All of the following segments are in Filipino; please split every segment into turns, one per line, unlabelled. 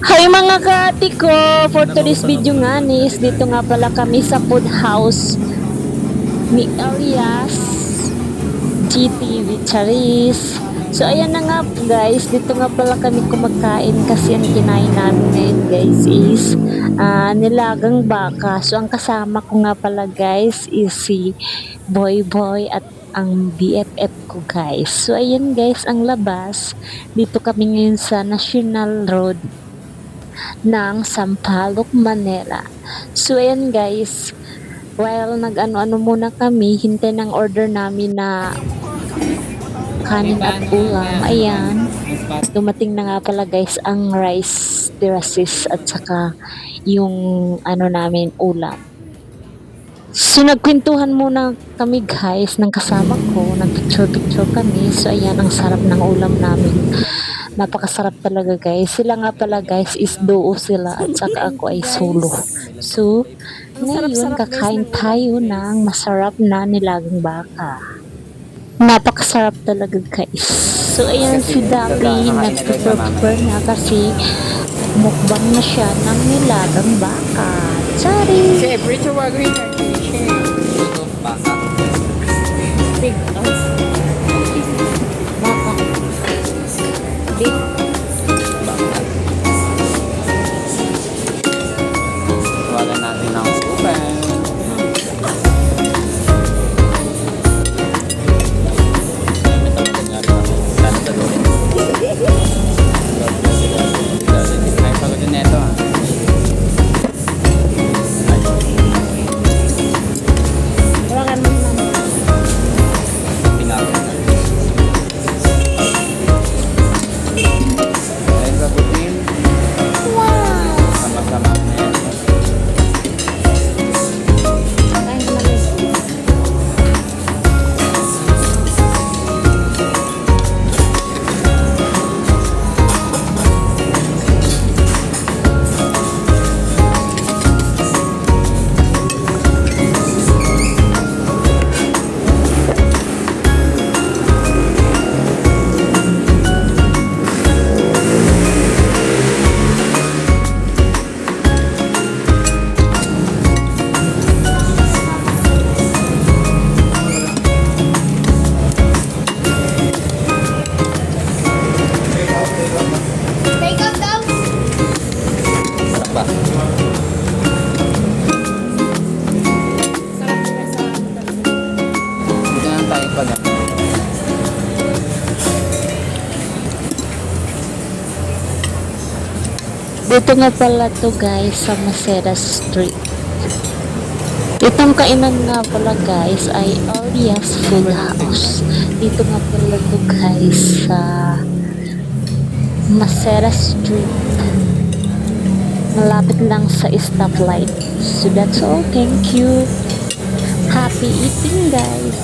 Hi mga kaati ko! For today's video nga nis, dito nga pala kami sa food house ni Elias GTV Charis. So ayan na nga guys, dito nga pala kami kumakain kasi ang kinain namin ngayon guys is nilagang baka. So ang kasama ko nga pala guys is si Boy Boy at ang BFF ko guys. So ayan guys, ang labas. Dito kami ngayon sa National Road ng Sampaloc, Manila. So, ayan guys, while nag-ano-ano muna kami, hintay ng order namin na kanin at ulam. Ayan, dumating na nga pala guys ang rice terraces at saka yung ano namin ulam. So, nagkwentuhan muna kami guys ng kasama ko, nagpicture-picture kami. So, ayan, ang sarap ng ulam namin. Napakasarap talaga guys. Sila nga pala guys is duo sila at saka ako ay solo. So, ngayon kakain tayo ng masarap na nilagang baka. Napakasarap talaga guys. So, ayan si Dapi nagprepare na kasi mukbang na siya ng nilagang baka. Sorry!
Siyempre, tawagin na.
Big baka. Big
Tawagan natin ang upan. Ay, pagutin na ito ah.
Tawagan mo naman.
Pinapin na. Ay, pagutin.
Wow!
Sama-sama na yan.
Kain ka na rin.
Sarap ba? Dito na tayo pala.
Dito nga pala to guys sa Maceda Street. Itong kainan nga pala guys ay Elias Food House. Dito nga pala to guys sa Maceda Street. Malapit lang sa stoplight. So that's all. Thank you. Happy eating guys.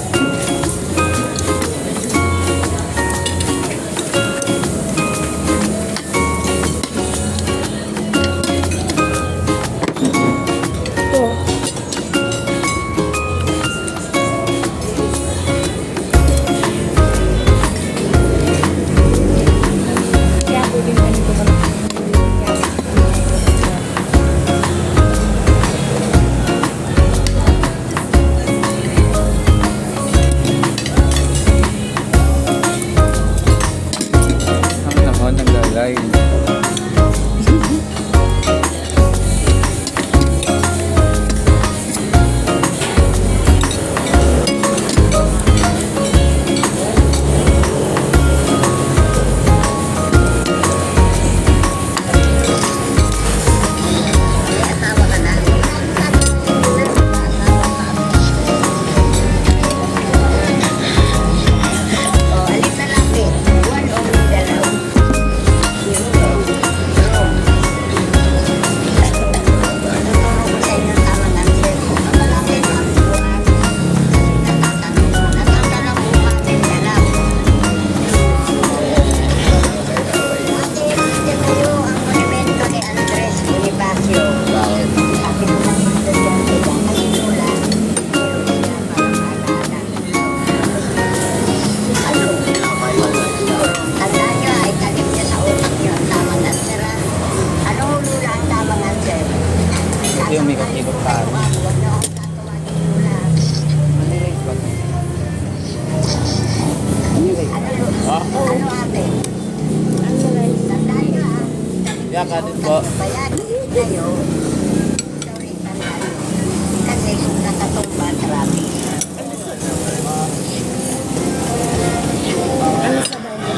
Ikot tayo. Manilize ba ito? Manilize ba? Oh?
Ano ate?
Ano guys?
Tandaan nyo ha.
Yeah, kadit po.
Bayan ngayon. Sorry, tandaan nyo. Kasi nakatumba traffic.
Ano sa bayan?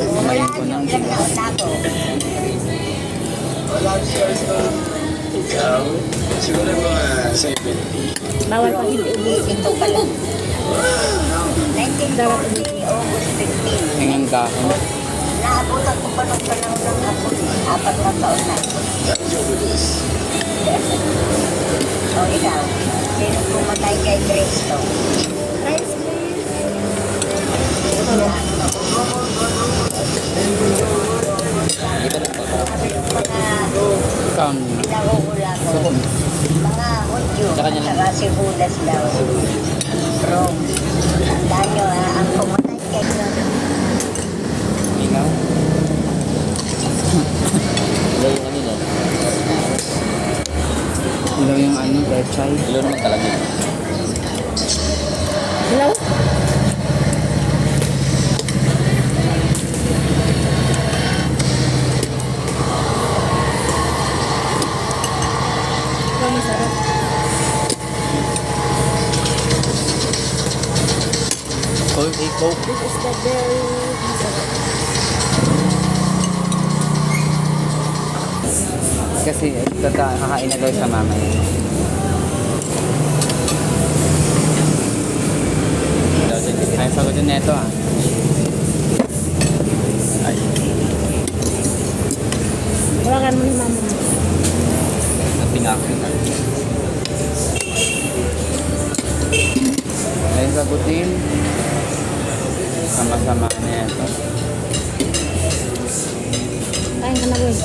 Kumain ko ng
Ilang taon na ako.
Bawal pa hindi ubus.
Ito pala. 1940, August 15.
Hingang dahon.
Naabutan ko pa nung panahon ng hapon. 4 na taon na. O ikaw, sino pumatay kay Cristo?
Rice please.
Dito na po.
Mga
Ikaw ang
pinahula ko.
subong.
Mga Hudyo,
Sa kanya lang.
saka si Judas daw. Rome. Tandaan nyo ha, ang pumatay kay Cristo.
Ikaw? Ilaw yung ano nun? Ilaw yung ano, pechay. Ilaw naman talaga.
Hello? Ito masarap.
Cold a Coke.
This is the very masarap.
Kasi kakain na daw sa mamaya. Ay, sagutin na ito ah. Ay,
Tawagan mo ni mama mo.
natingakot na. Ay, sagutin. Sama-sama na ito.
Kain ka na boy.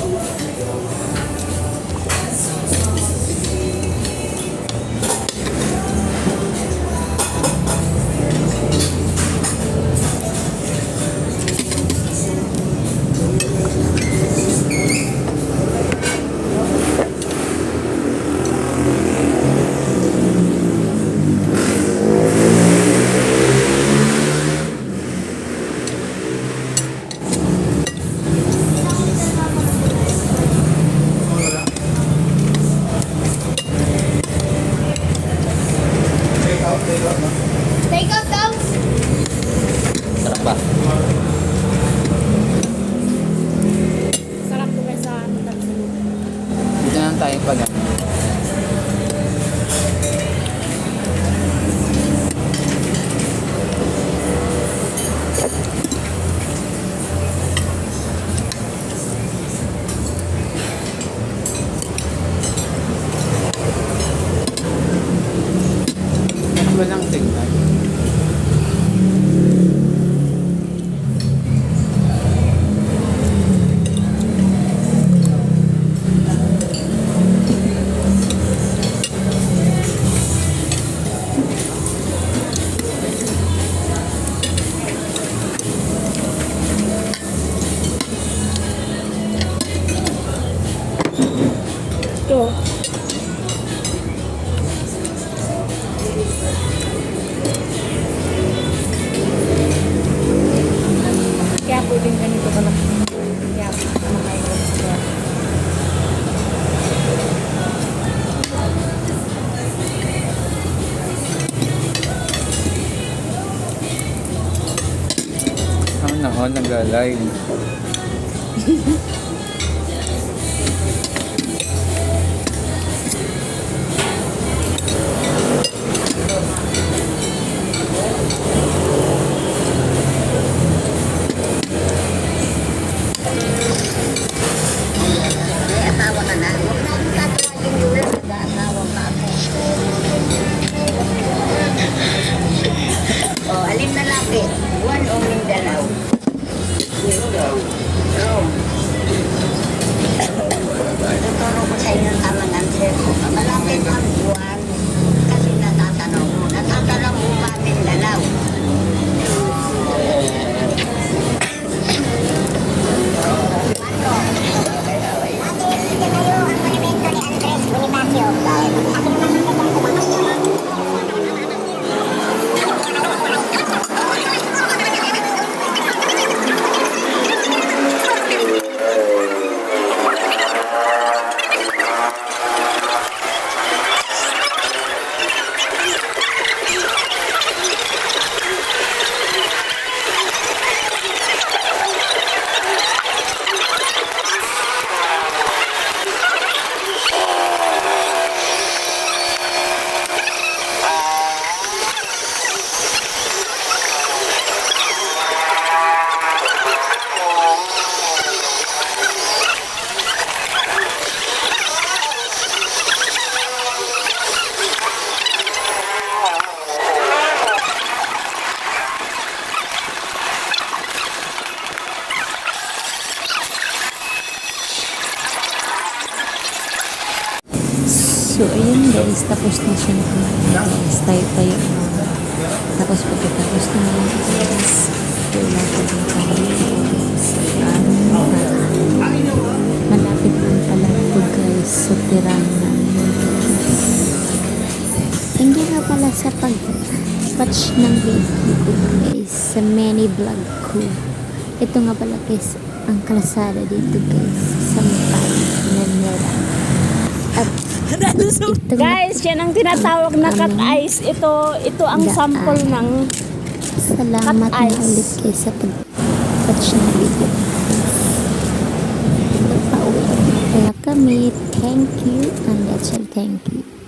Take out daw!
Sarap ba?
Sarap to guys sa ano talaga.
Dito na lang tayo pag ano. Ano ba lang tingnan?
Ito. Kaya pwedeng ganito ka lang. Kaya kumakain ka sa kaya.
Ako na ako nag-live.
May asawa ka na. Huwag na akong tatawagin yun lang. Nag-aasawa pa ako. O, alin na lapit? Buwan o Mindanao? Rome.
So, ayun guys, tapos na siya kumain guys. Tayo muna. Tapos pagkatapos na lang guys, wala pa din kami guys. Malapit lang pala ito guys sa tirahan namin guys. Hindi nga pala sa pag-watch ng video ko guys, sa many vlog ko. Ito nga pala guys, ang kalsada dito guys, sa Mapay, Manila. At ito
Guys, yan ang tinatawag na cut ice. Ito ang
Daan.
sample ng
salamat
cut
na
ice.
ulit kayo sa pag-watch ng video. Pauwi na kami. Thank you and that's all. Thank you.